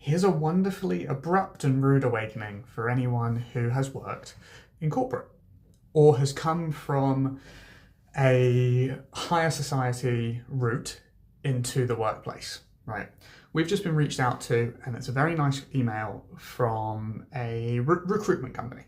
here's a wonderfully abrupt and rude awakening for anyone who has worked in corporate or has come from a higher society route into the workplace, right? We've just been reached out to, and it's a very nice email from a recruitment company.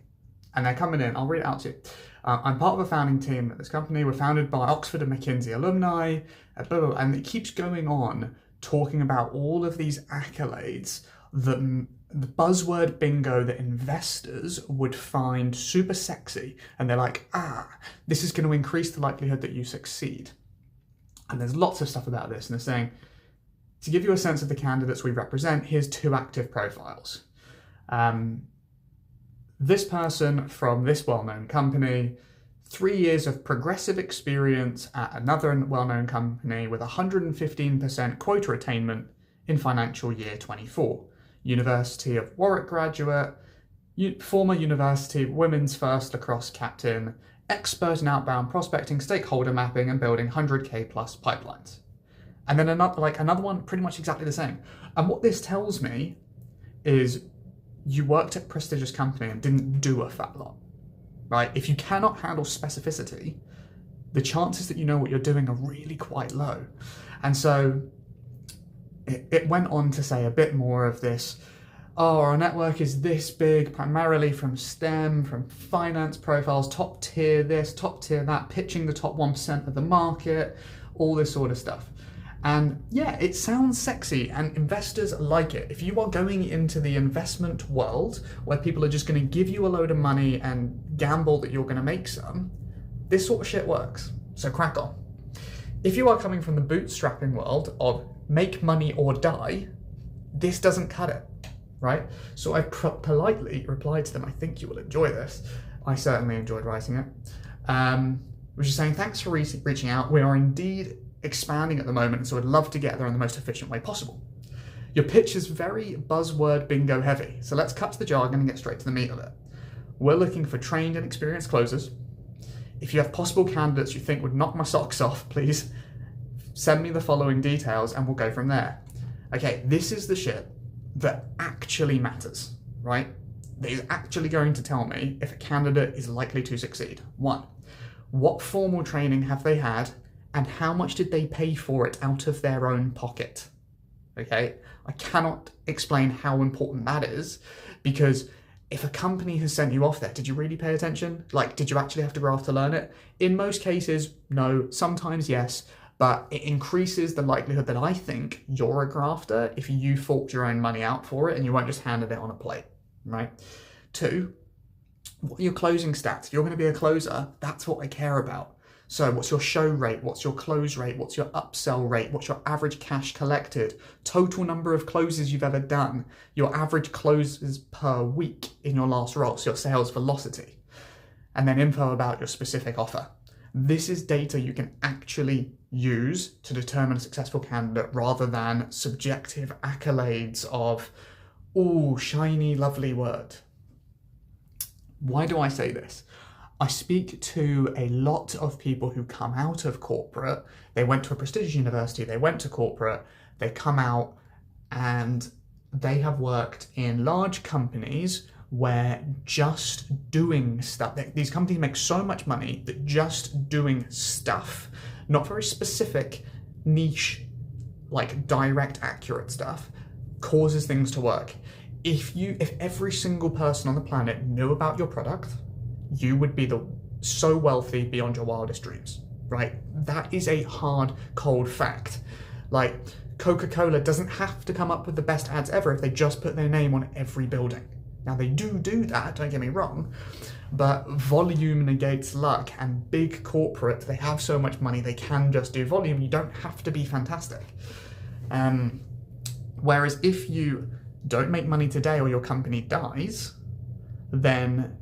And they're coming in, I'll read it out to you. I'm part of a founding team at this company. We're founded by Oxford and McKinsey alumni, blah, blah, blah, and it keeps going on talking about all of these accolades that the buzzword bingo that investors would find super sexy. And they're like, this is going to increase the likelihood that you succeed. And there's lots of stuff about this. And they're saying, to give you a sense of the candidates we represent, here's 2 active profiles. This person from this well-known company, 3 years of progressive experience at another well-known company with 115% quota attainment in financial year 24. University of Warwick graduate, former university women's first lacrosse captain, expert in outbound prospecting, stakeholder mapping, and building 100K plus pipelines. And then another one pretty much exactly the same. And what this tells me is you worked at a prestigious company and didn't do a fat lot, right? If you cannot handle specificity, the chances that you know what you're doing are really quite low. And so it went on to say a bit more of this, our network is this big, primarily from STEM, from finance profiles, top tier this, top tier that, pitching the top 1% of the market, all this sort of stuff. And yeah, it sounds sexy and investors like it. If you are going into the investment world where people are just going to give you a load of money and gamble that you're going to make some, this sort of shit works. So crack on. If you are coming from the bootstrapping world of make money or die, this doesn't cut it, right? So I politely replied to them, I think you will enjoy this. I certainly enjoyed writing it. Which is saying, thanks for reaching out. We are indeed expanding at the moment, so I'd love to get there in the most efficient way possible. Your pitch is very buzzword bingo heavy, so let's cut to the jargon and get straight to the meat of it. We're looking for trained and experienced closers. If you have possible candidates you think would knock my socks off, please send me the following details and we'll go from there. Okay, this is the shit that actually matters, right? That is actually going to tell me if a candidate is likely to succeed. 1, what formal training have they had and how much did they pay for it out of their own pocket? Okay, I cannot explain how important that is, because if a company has sent you off there, did you really pay attention? Like, did you actually have to graft to learn it? In most cases, no. Sometimes yes, but it increases the likelihood that I think you're a grafter if you forked your own money out for it and you weren't just handed it on a plate, right? 2, what are your closing stats? If you're going to be a closer, that's what I care about. So what's your show rate? What's your close rate? What's your upsell rate? What's your average cash collected? Total number of closes you've ever done? Your average closes per week in your last role, so your sales velocity. And then info about your specific offer. This is data you can actually use to determine a successful candidate rather than subjective accolades of, ooh, shiny, lovely word. Why do I say this? I speak to a lot of people who come out of corporate. They went to a prestigious university, they went to corporate, they come out and they have worked in large companies where just doing stuff, these companies make so much money that just doing stuff, not very specific, niche, like direct, accurate stuff, causes things to work. If every single person on the planet knew about your product, you would be so wealthy beyond your wildest dreams, right? That is a hard, cold fact. Like, Coca-Cola doesn't have to come up with the best ads ever if they just put their name on every building. Now, they do that, don't get me wrong, but volume negates luck, and big corporate, they have so much money, they can just do volume. You don't have to be fantastic. Whereas if you don't make money today or your company dies, then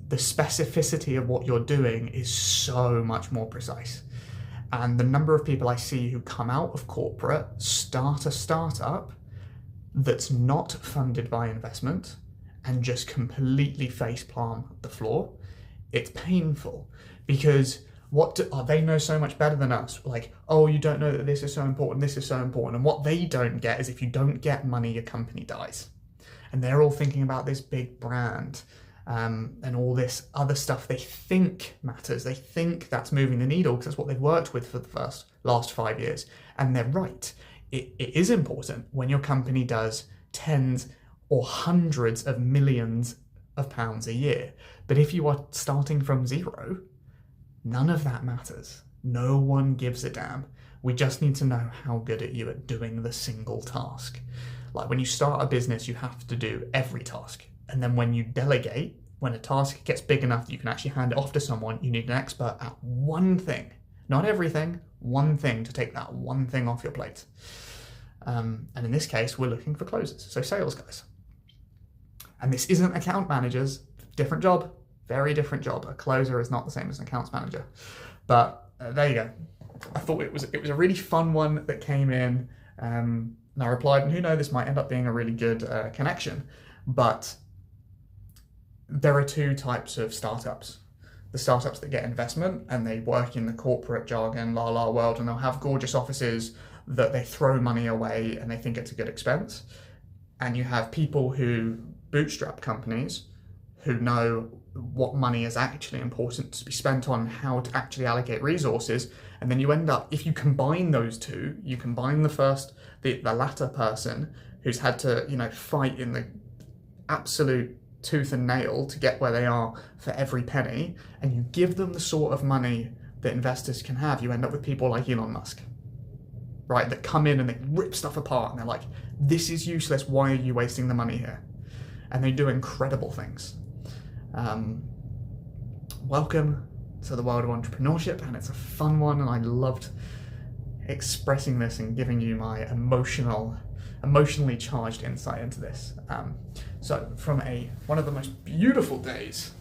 the specificity of what you're doing is so much more precise. And the number of people I see who come out of corporate, start a startup that's not funded by investment and just completely facepalm the floor, it's painful, because They know so much better than us. Like, oh, you don't know that this is so important, this is so important. And what they don't get is if you don't get money, your company dies. And they're all thinking about this big brand and all this other stuff they think matters. They think that's moving the needle because that's what they've worked with for the last 5 years. And they're right. It is important when your company does tens or hundreds of millions of pounds a year. But if you are starting from zero, none of that matters. No one gives a damn. We just need to know how good are you at doing the single task. Like when you start a business, you have to do every task. And then when you delegate, when a task gets big enough that you can actually hand it off to someone, you need an expert at one thing. Not everything, one thing to take that one thing off your plate. And in this case, we're looking for closers, so sales guys. And this isn't account managers, different job, very different job. A closer is not the same as an accounts manager. But there you go. I thought it was a really fun one that came in. And I replied, and who knows, this might end up being a really good connection. But there are two types of startups. The startups that get investment and they work in the corporate jargon, la world, and they'll have gorgeous offices that they throw money away and they think it's a good expense. And you have people who bootstrap companies who know what money is actually important to be spent on, how to actually allocate resources. And then you end up, if you combine those two, you combine the latter person who's had to, fight in the absolute tooth and nail to get where they are for every penny, and you give them the sort of money that investors can have, you end up with people like Elon Musk, right? That come in and they rip stuff apart and they're like, this is useless, why are you wasting the money here? And they do incredible things. Welcome to the world of entrepreneurship, and it's a fun one, and I loved expressing this and giving you my emotionally charged insight into this. So from one of the most beautiful days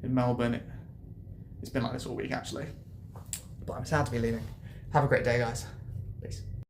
in Melbourne, it's been like this all week actually, but I'm sad to be leaving. Have a great day, guys. Peace.